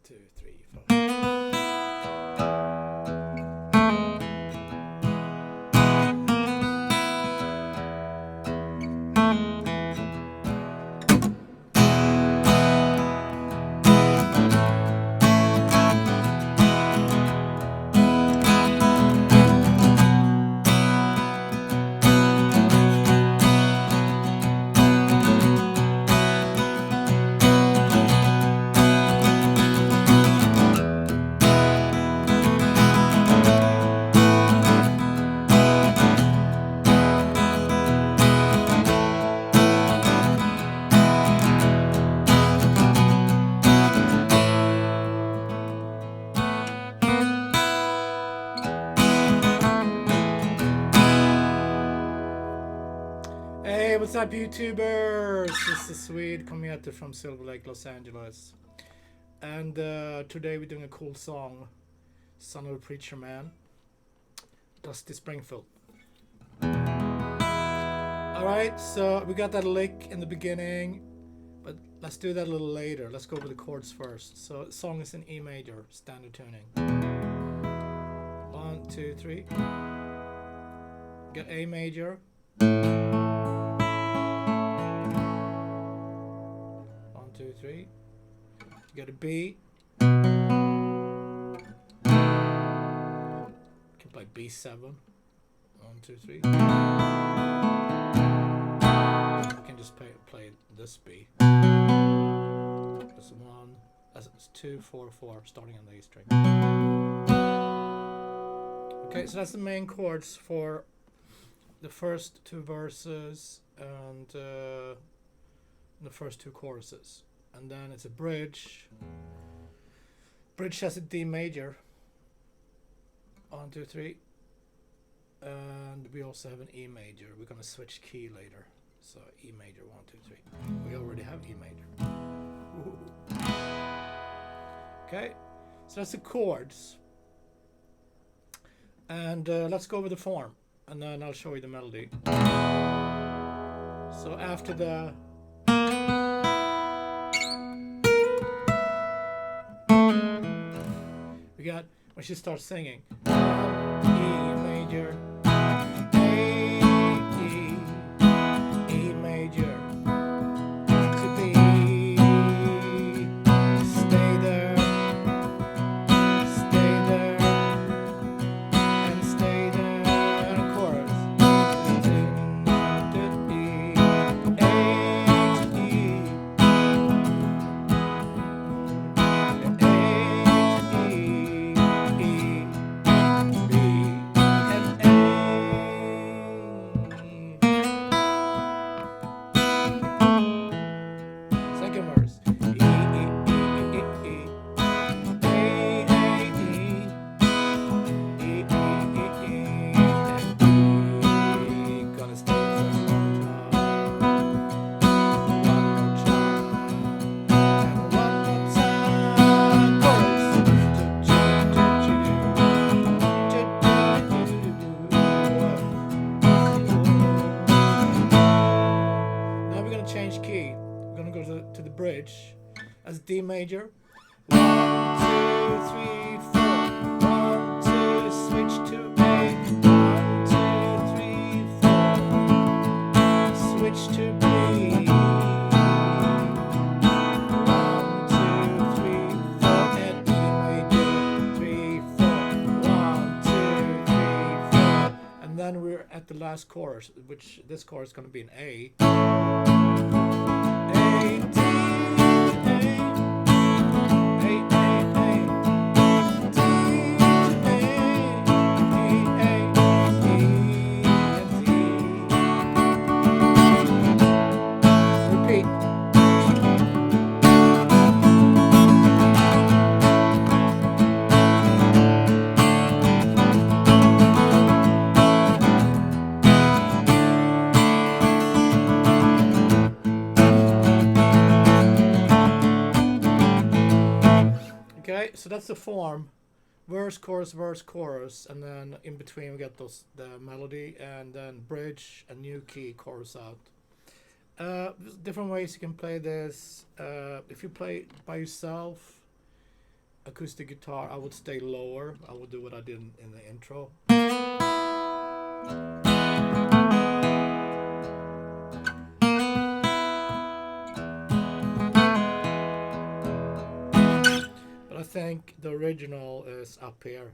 2, 3, 4. Hey, what's up, YouTubers? This is Swede coming at you from Silver Lake, Los Angeles. And today we're doing a cool song, Son of a Preacher Man, Dusty Springfield. Alright, so we got that lick in the beginning, but let's do that a little later. Let's go over the chords first. So the song is in E major, standard tuning. 1, 2, 3. Got A major. 2, 3. You got a B. You can play B7. 1, 2, 3. You can just play this B. That's 1. That's 2, 4, 4, starting on the A string. Okay, so that's the main chords for the first two verses and the first two choruses, and then it's a bridge. Bridge has a D major. 1, 2, 3, and we also have an E major. We're gonna switch key later, so E major 1, 2, 3. We already have E major. Ooh. Okay, so that's the chords, and let's go over the form, and then I'll show you the melody. So after the we got when she starts singing E major, A, E, E major, to B, stay there, and stay there, and chorus. Second verse. Gonna stay there one more time. And one more time. Chorus. Now we're gonna change key. We're gonna go to the bridge as D major. 1, 2, 3, 4. 1, 2, switch to A. 1, 2, 3, 4. Switch to B. 1, 2, 3, 4. And E major. 3, 4. 1, 2, 3, 4. And then we're at the last chorus, which this chorus is gonna be an A. A, D, A, A, D, A, E, and D. Repeat. Okay, so that's the form. Verse, chorus, and then in between we get the melody, and then bridge, a new key, chorus out. Different ways you can play this. If you play by yourself, acoustic guitar, I would stay lower. I would do what I did in the intro. But I think the original is up here.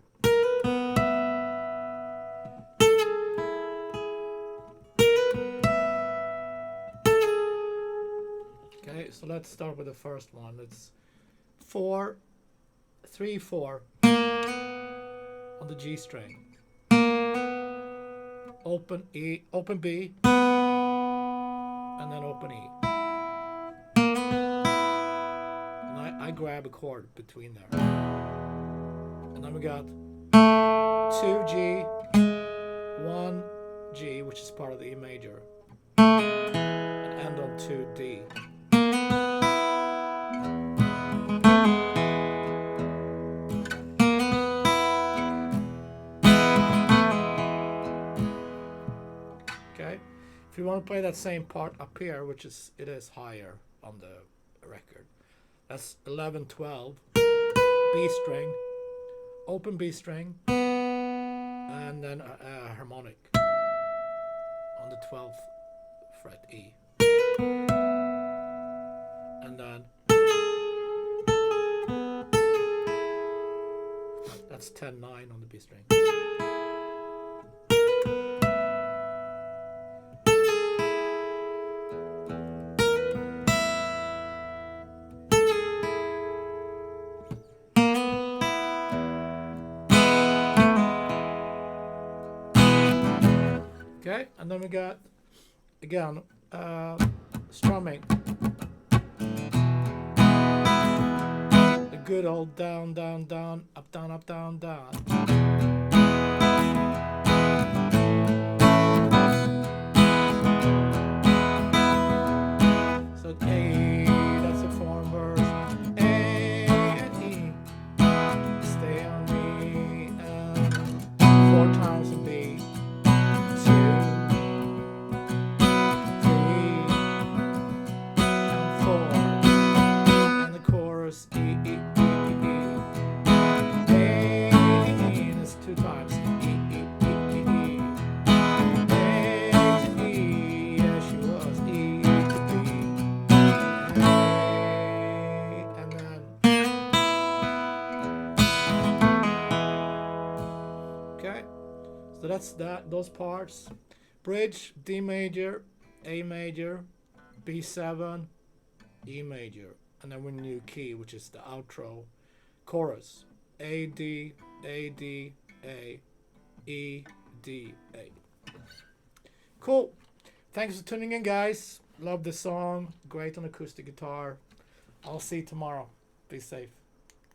Okay, so let's start with the first one. It's 4, 3, 4 on the G string. Open E, open B, and then open E. And I grab a chord between there. And then we got 2G, 1G, which is part of the E major, and end on 2D. Okay, if you want to play that same part up here, which is higher on the record, that's 11, 12, B string, open B string, and then a harmonic on the 12th fret E, and then that's 10, 9 on the B string. Okay, and then we got, again, strumming. The good old down, down, down, up, down, up, down, down. So A, that's a form verse. A and E, stay on E, and 4 times in B. 2, 3, and 4, and the chorus E, E, E, E, E, and it's 2 times E, E, E, E, E, A to E, yeah she was E to B, and then okay, so that's those parts. Bridge, D major, A major, B7, E major, and then we're in a new key, which is the outro. Chorus, A, D, A, D, A, E, D, A. Cool. Thanks for tuning in, guys. Love the song. Great on acoustic guitar. I'll see you tomorrow. Be safe.